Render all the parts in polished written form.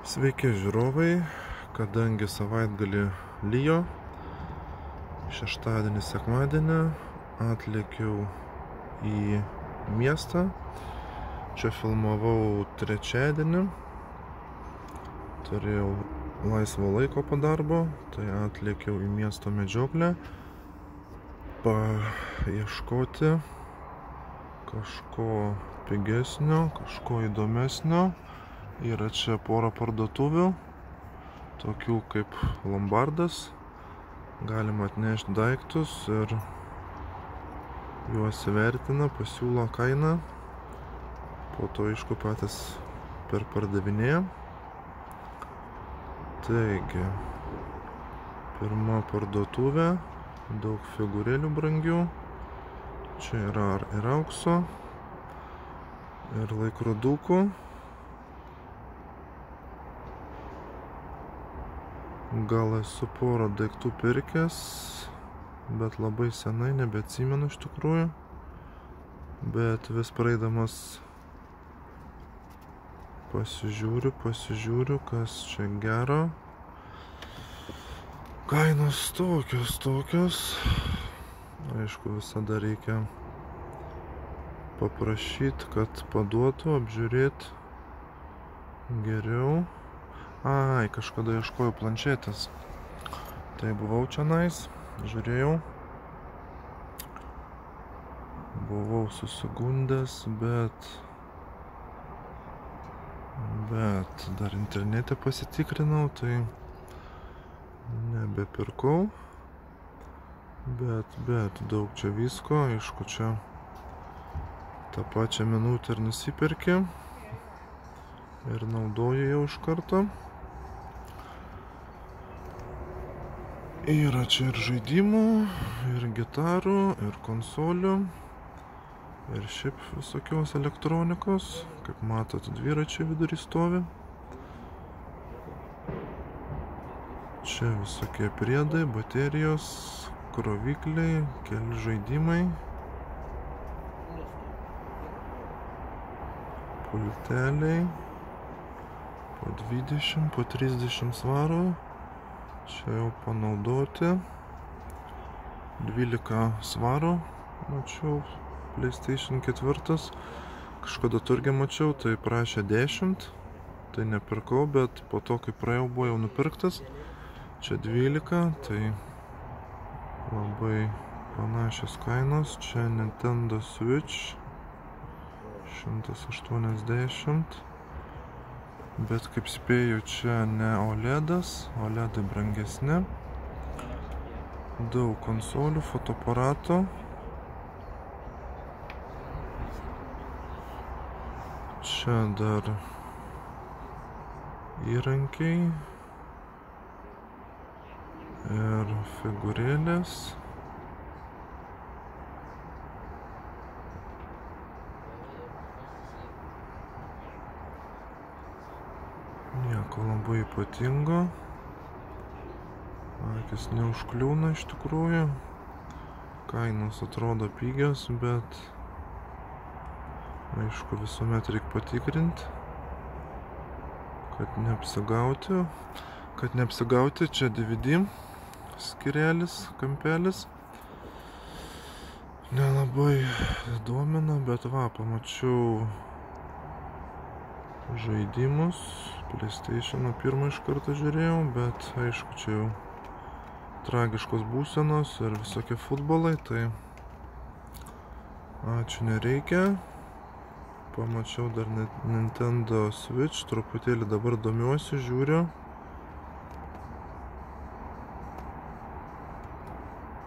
Sveiki žiūrovai, kadangi savaitgalį lijo, šeštadienį, sekmadienį atlėkiau į miestą. Čia filmavau trečiadienį, turėjau laisvo laiko po darbo, tai atlėkiau į miesto medžioklę paieškoti kažko pigesnio, kažko įdomesnio. Yra čia pora parduotuvių, tokių kaip Lombardas. Galima atnešti daiktus ir juos įvertina, pasiūlo kainą. Po to aišku patys perpardavinėja. Taigi, pirma parduotuvė, daug figūrėlių brangių. Čia yra ir aukso, ir laikrodukų. Gal esu porą daiktų pirkęs, bet labai senai, nebeatsimenu iš tikrųjų. Bet vis praeidamas pasižiūriu, kas čia gero. Kainos tokios. Aišku, visada reikia paprašyti, kad paduotų, apžiūrėti geriau. Kažkada ieškojau planšetės. Tai buvau čionais, žiūrėjau. Buvau susigundęs, bet dar internete pasitikrinau, tai nebepirkau. Bet daug čia visko, aišku, čia tą pačią minutę ir nusipirki. Ir naudoju jau iš karto. Yra čia ir žaidimų, ir gitarų, ir konsolių, ir šiaip visokios elektronikos. Kaip matot, dviračiai vidury stovi. Čia visokie priedai, baterijos, krovikliai, keli žaidimai. Pulteliai. Po 20, po 30 svarų. Čia jau panaudoti. 12 svarų. Mačiau, PlayStation 4. Kažkada turge mačiau, tai prašė 10. Tai nepirkau, bet po to, kai praėjau, buvo jau nupirktas. Čia 12, tai labai panašios kainos. Čia Nintendo Switch 180. Bet kaip spėju, čia ne OLEDas, OLEDai brangesni. Daug konsolių, fotoaparato. Čia dar įrankiai ir figūrėlės. Nieko labai ypatingo. Akis neužkliūna iš tikrųjų. Kainos atrodo pigios, bet aišku, visuomet reikia patikrinti, kad neapsigauti. Čia DVD skirelis, kampelis. Nelabai domina, bet pamačiau žaidimus. PlayStation pirmą iš karto žiūrėjau, bet aišku, čia jau tragiškos būsenos ir visokie futbolai, tai ačiū nereikia. Pamačiau dar Nintendo Switch, truputėlį dabar domiuosi, žiūriu.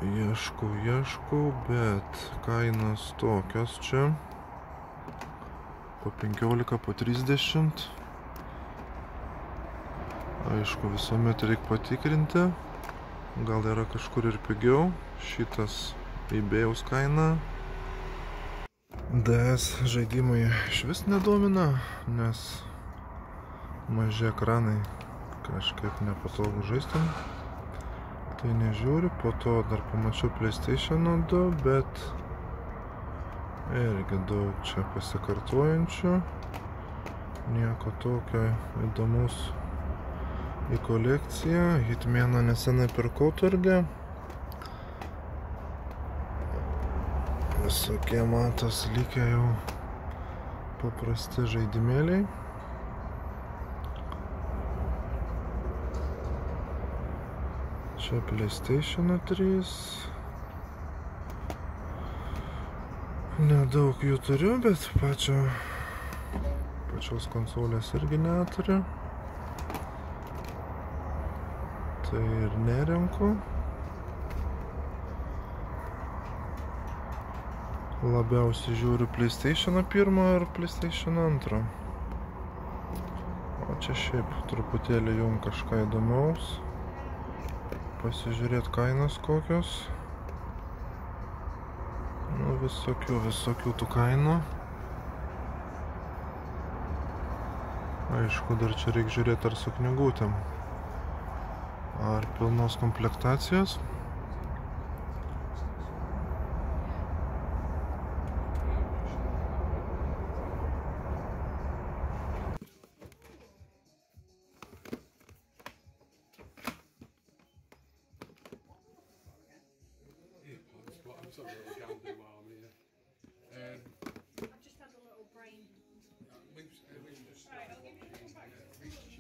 Ieškau, bet kainos tokios čia. Po 15, po 30. Aišku, visuomet reikia patikrinti. Gal yra kažkur ir pigiau. Šitas eBay'aus kaina. DS žaidimai išvis nedomina, nes maži ekranai kažkaip nepatogu žaisti. Tai nežiūriu. Po to dar pamačiau PlayStation 2, bet irgi daug čia pasikartojančių. Nieko tokio įdomus į kolekciją. Hitmaną nesenai pirkau turge. Visokie matos likę jau paprasti žaidimėliai. Čia PlayStation 3. Nedaug jų turiu, bet pačios konsolės irgi neturiu. Tai ir nerenku. Labiausiai žiūriu PlayStation 1 ir PlayStation 2. O čia šiaip truputėlį jums kažką įdomaus. Pasižiūrėt kainas kokios. Nu, visokių tų kainų. Aišku, dar čia reikia žiūrėti ar su knygutėm. Ar pilnos komplektacijos.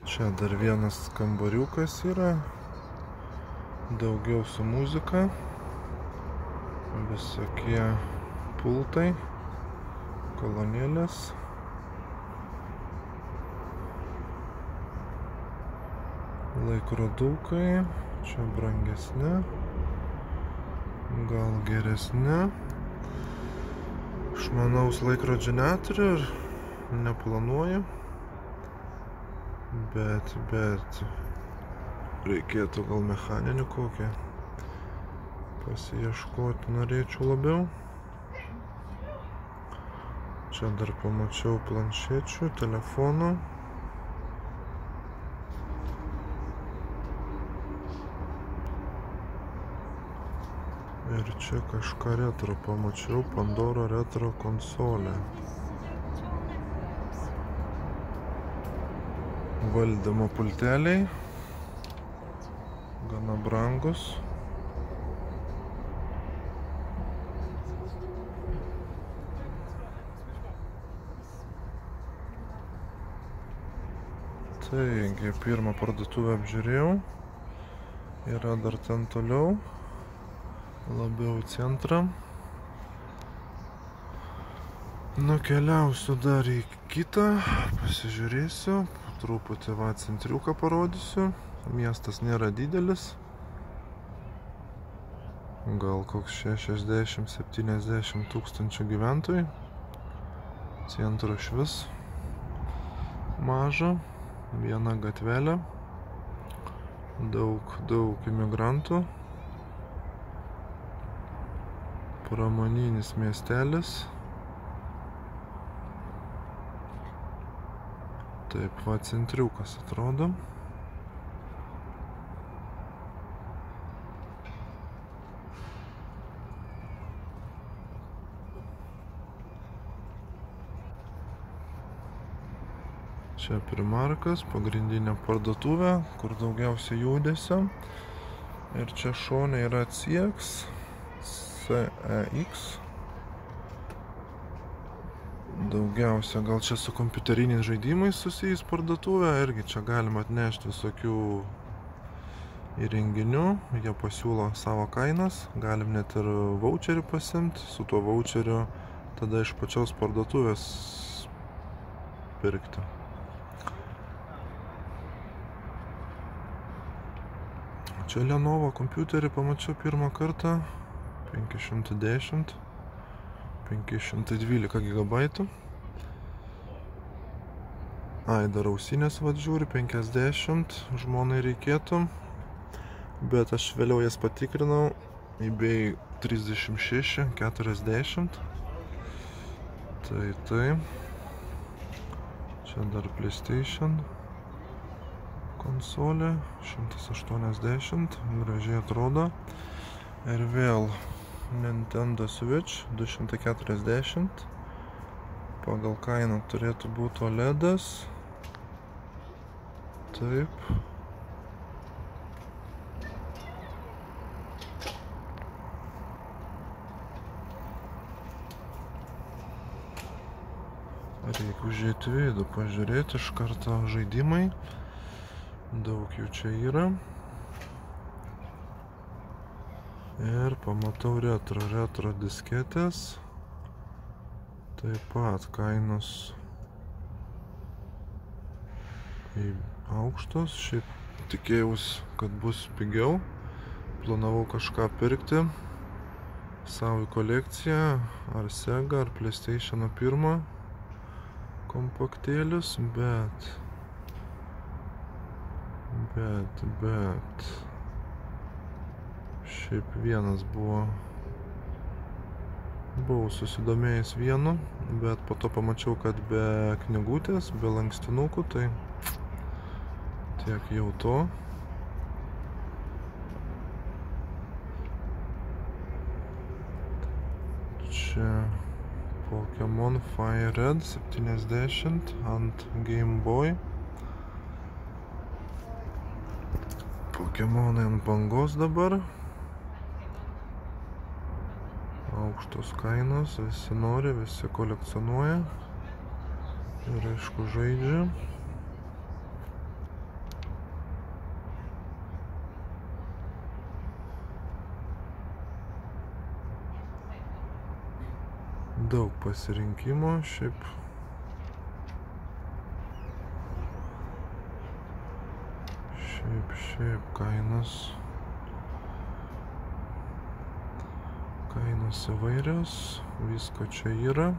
Čia dar vienas kambariukas yra, daugiau su muzika, visokie pultai, kolonėlės. Laikrodukai, čia brangesni, gal geresni. Išmanaus laikrodžio neturiu ir neplanuoju. Bet reikėtų gal mechaninį kokį pasiieškoti norėčiau labiau. Čia dar pamačiau planšečių, telefonų. Ir čia kažką retro pamačiau, Pandora retro konsolė. Valdymo pulteliai, gana brangus. Taigi, pirmą parduotuvę apžiūrėjau, yra dar ten toliau, labiau į centrą. Nukeliausiu dar į kitą, pasižiūrėsiu. Truputį centriuką parodysiu. Miestas nėra didelis. Gal koks 60-70 tūkstančių gyventojų. Centro išvis maža. Viena gatvelė. Daug imigrantų. Pramoninis miestelis. Taip va centriukas atrodo. Čia Primarkas, pagrindinė parduotuvė, kur daugiausia judesio. Ir čia šone yra CX. Daugiausia gal čia su kompiuteriniais žaidimais susijęs parduotuvė, irgi čia galima atnešti visokių įrenginių, jie pasiūlo savo kainas, galim net ir voucherį pasimti, su tuo voucheriu tada iš pačios parduotuvės pirkti. Čia Lenovo kompiuterį pamačiau pirmą kartą, 510. 512 GB. Dar ausinės vat žiūri, 50, žmonai reikėtų. Bet aš vėliau jas patikrinau, eBay 36, 40. Tai. Čia dar PlayStation konsolė, 180, gražiai atrodo. Ir vėl Nintendo Switch 240. Pagal kainą turėtų būti OLEDas. Taip. Reikia užėti vidų, pažiūrėti iš karto žaidimai. Daug jų čia yra. Ir pamatau retro disketės. Taip pat kainos aukštos. Šiaip tikėjausi, kad bus pigiau. Planavau kažką pirkti savo į kolekciją, ar Sega, ar PlayStation 1 kompaktėlius, bet šiaip vienas buvau susidomėjęs vienu, bet po to pamačiau, kad be knygutės, be lankstinukų, tai tiek jau to. Čia Pokémon Fire Red 70 ant Game Boy. Pokemonai ant bangos dabar. Aukštos kainos, visi nori, visi kolekcionuoja. Ir aišku žaidžia. Daug pasirinkimo, šiaip kainos įvairios, visko čia yra.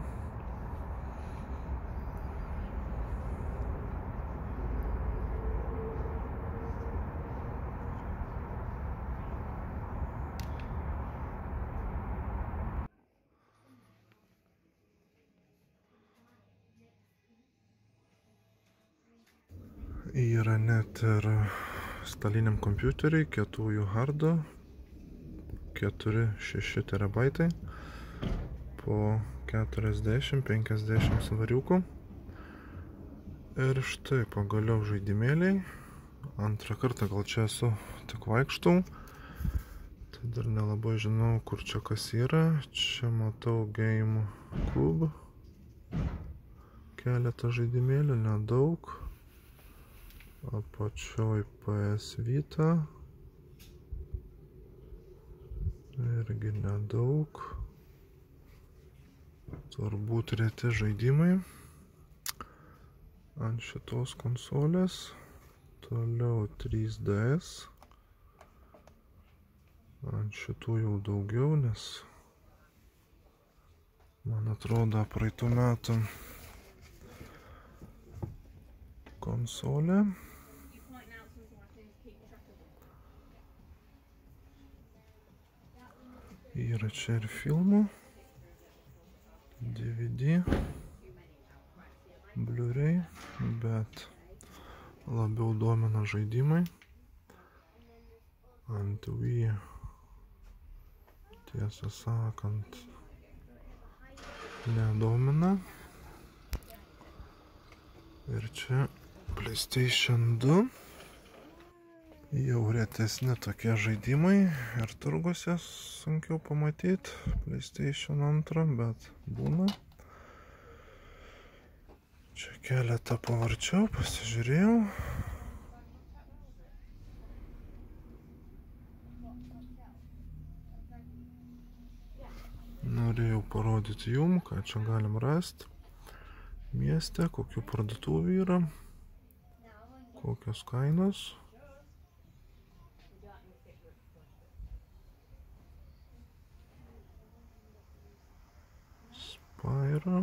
Yra net ir staliniam kompiuteriai, kietųjų hardų, 4-6 terabaitai, po 40-50 svariukų. Ir štai pagaliau žaidimėliai. Antrą kartą gal čia esu, tik vaikštau. Tai dar nelabai žinau, kur čia kas yra. Čia matau Game Cube. Keletą žaidimėlių, nedaug. Apačioj PS Vita. Irgi nedaug. Turbūt reti žaidimai. Ant šitos konsolės. Toliau 3DS. Ant šitų jau daugiau, nes man atrodo praeitų metų konsolė. Yra čia ir filmų, DVD, Blu-ray, bet labiau domina žaidimai. Ant Wii, tiesą sakant, nedomina. Ir čia PlayStation 2. Jau retesni tokie žaidimai ir turguose sunkiau pamatyti PlayStation 2, bet būna. Čia keletą pavarčiau, pasižiūrėjau. Norėjau parodyti jum, ką čia galim rasti mieste, kokių parduotuvių yra, kokios kainos. Spyro,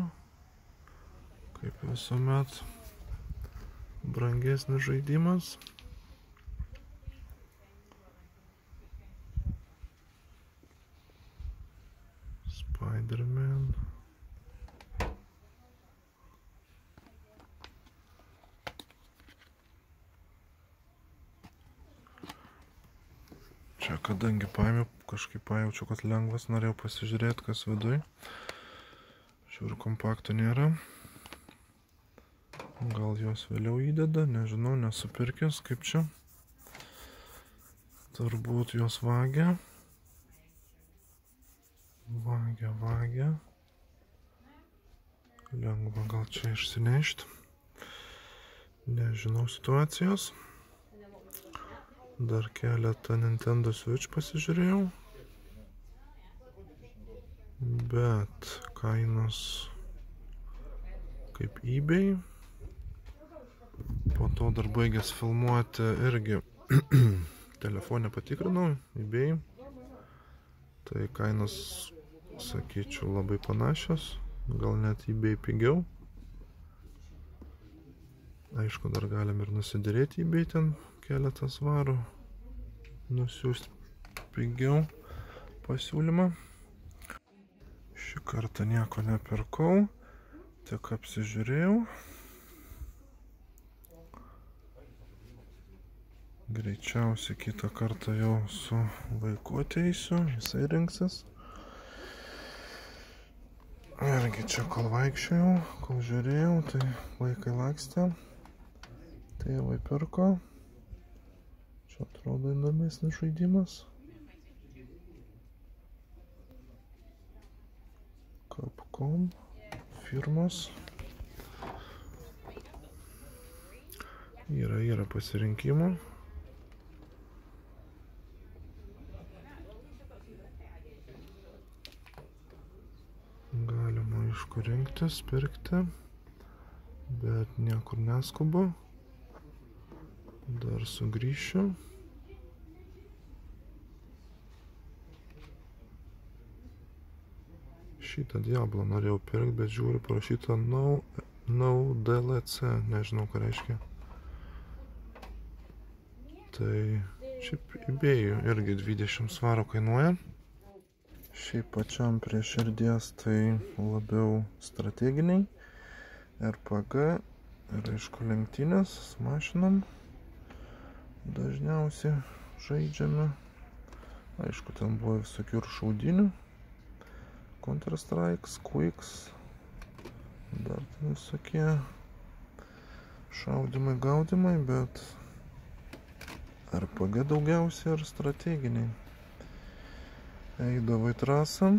kaip visuomet, brangesnis žaidimas. Spider-Man. Čia kadangi paėmiau, kažkaip pajaučiu, kad lengvas, norėjau pasižiūrėti, kas viduj. Žiūriu, kompaktų nėra. Gal juos vėliau įdeda, nežinau, nesupirkęs, kaip čia. Turbūt juos vagia. Vagia. lengva gal čia išsinešti. Nežinau situacijos. Dar keletą Nintendo Switch pasižiūrėjau. Bet kainos kaip eBay. Po to dar baigęs filmuoti irgi telefonę patikrinau, eBay. Tai kainos, sakyčiau, labai panašios. Gal net eBay pigiau. Aišku, dar galim ir nusidėrėti eBay ten keletą svarų. Nusiųsti pigiau pasiūlymą. Šį kartą nieko nepirkau. Tik apsižiūrėjau. Greičiausiai kitą kartą jau su vaiku ateisiu, jisai rinksis. Irgi čia kol vaikščiojau, kol žiūrėjau, tai vaikai lakstė. Tėvai pirko. Čia atrodo įdomesnis žaidimas. Capcom firmos. Yra pasirinkimų. Galima aišku rinktis, pirkti, bet niekur neskubu. Dar sugrįšiu. Šitą Diablo norėjau pirkti, bet žiūriu parašyta no DLC, nežinau ką reiškia. Tai šiaip eBay irgi 20 svarų kainuoja. Šiaip pačiam prie širdies tai labiau strateginiai, RPG ir aišku lenktynės su mašinom dažniausiai žaidžiame. Aišku, ten buvo visokių ir šaudinių, Counter-Strike, Quakes, dar ten visokie šaudimai, gaudimai, bet RPG daugiausiai ir strateginiai. Eidavau į trasą.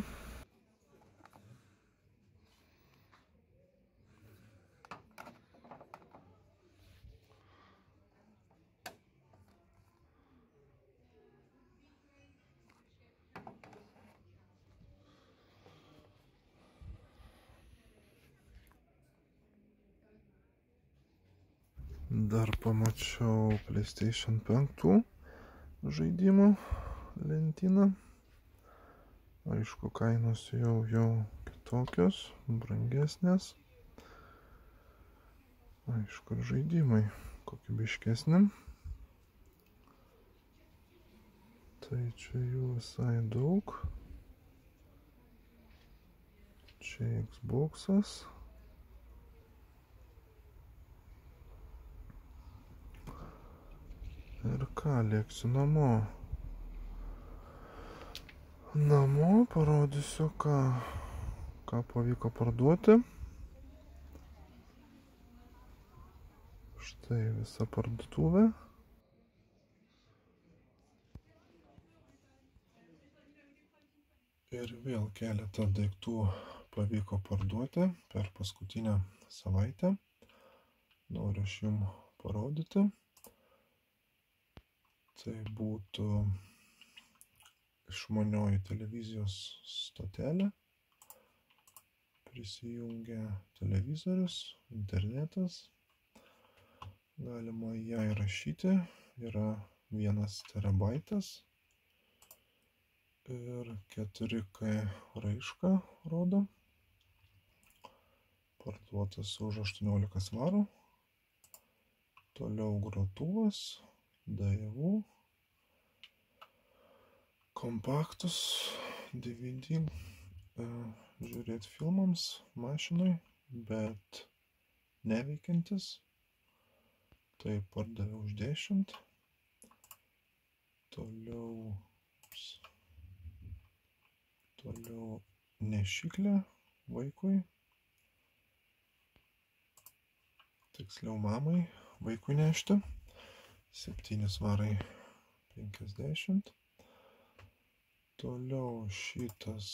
Dar pamačiau PlayStation 5 žaidimų lentyną. Aišku, kainos jau kitokios, brangesnės. Aišku, žaidimai kokybiškesni. Tai čia jų visai daug. Čia Xbox'as. Ir ką, lėksiu namo. Namo parodysiu, ką pavyko parduoti. Štai visa parduotuvė. Ir vėl keletą daiktų pavyko parduoti per paskutinę savaitę. Noriu aš jums parodyti. Tai būtų išmanioji televizijos stotelė. Prisijungia televizorius, internetas. Galima ją įrašyti. Yra 1 terabaitas. Ir 4K raišką rodo. Parduotas už 18 svarų. Toliau grotuvas. DAV, kompaktus, DVD, žiūrėti filmams mašinui, bet neveikiantis. Tai pardaviau už 10. Toliau nešiklė vaikui. Tiksliau mamai, vaikui nešti. 7 svarai 50. Toliau šitas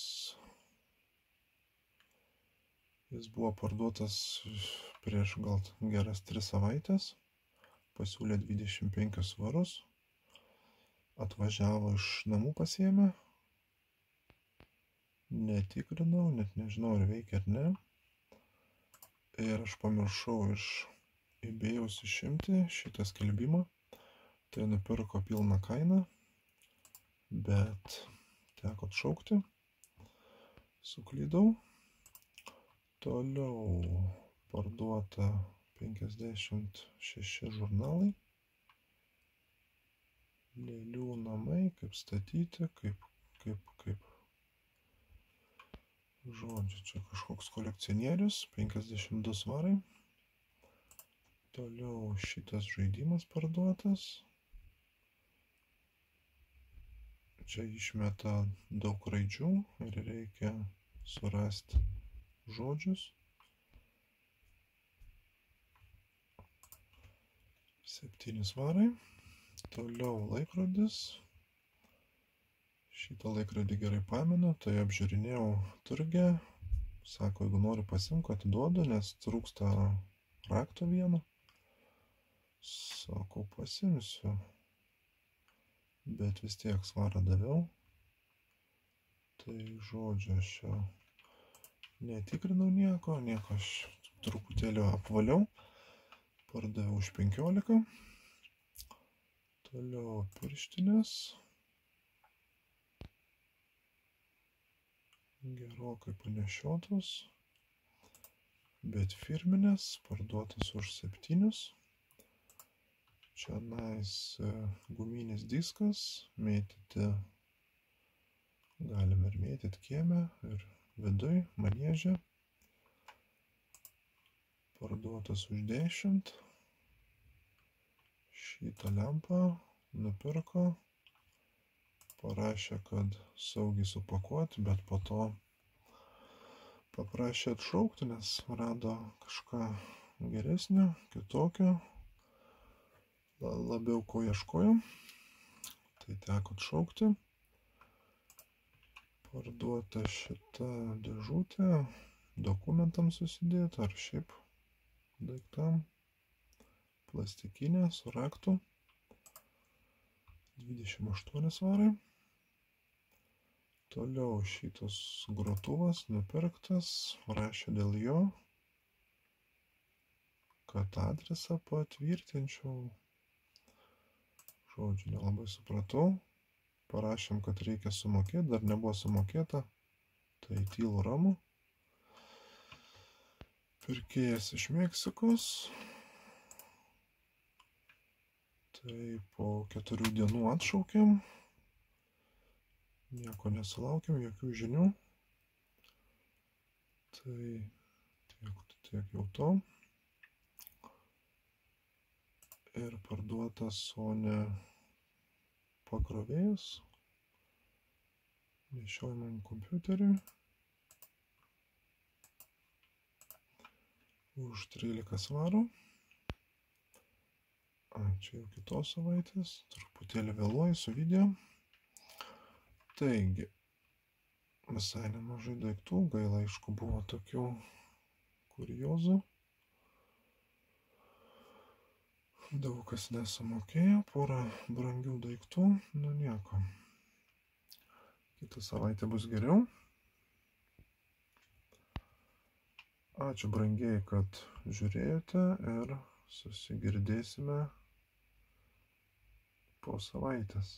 Jis buvo parduotas prieš gal geras 3 savaitės. Pasiūlė 25 svarus. Atvažiavo iš namų pasiėmė. Netikrinau, net nežinau, ar veikia ar ne. Ir aš pamiršau iš eBay'aus išimti šitą skelbimą. Tai nupirko pilną kainą, bet teko atšaukti. Suklydau. Toliau parduota 56 žurnalai. Lėlių namai, kaip statyti, kaip. Žodžiu, čia kažkoks kolekcionierius, 52 svarai. Toliau šitas žaidimas parduotas. Čia išmeta daug raidžių ir reikia surasti žodžius. 7 svarai. Toliau laikrodis. Šitą laikrodį gerai pamenu, tai apžiūrinėjau turge. Sako, jeigu nori pasimk, atiduodu, nes trūksta rakto vieno. Sako, pasimsiu. Bet vis tiek svarą daviau. Tai žodžiu, aš jau netikrinau nieko aš truputėlį apvaliau. Pardaviau už 15. Toliau pirštinės. Gerokai panešiotos. Bet firminės, parduotas už 7. Čia guminis diskas, mėtyti. Galime ir mėtyti kieme, ir viduj, manieže. Parduotas už 10. Šitą lempą nupirko. Parašė, kad saugiai supakuoti, bet po to paprašė atšaukti, nes rado kažką geresnio, kitokio. Labiau ko ieškojo. Tai teko atšaukti. Parduota šita dėžutė dokumentams susidėti ar šiaip daiktam. Plastikinė su raktu. 28 svarai. Toliau šitas grotuvas nupirktas, rašė dėl jo, kad adresą patvirtinčiau. Žodžiu, nelabai supratau. Parašėm, kad reikia sumokėti, dar nebuvo sumokėta, tai tylu ramu. Pirkėjas iš Meksikos. Tai po 4 dienų atšaukėm. Nieko nesulaukėm, jokių žinių. Tai tiek jau to. Ir parduotas Sony pakrovėjas nešiojamam kompiuteriui už 13 svarų. Čia jau kitos savaitės, truputėlį vėluoju su video. Taigi, visai nemažai daiktų, gaila aišku buvo tokių kuriozų. Daug kas nesumokėjo, porą brangių daiktų, nu nieko. Kitą savaitę bus geriau. Ačiū brangieji, kad žiūrėjote ir susigirdėsime po savaitės.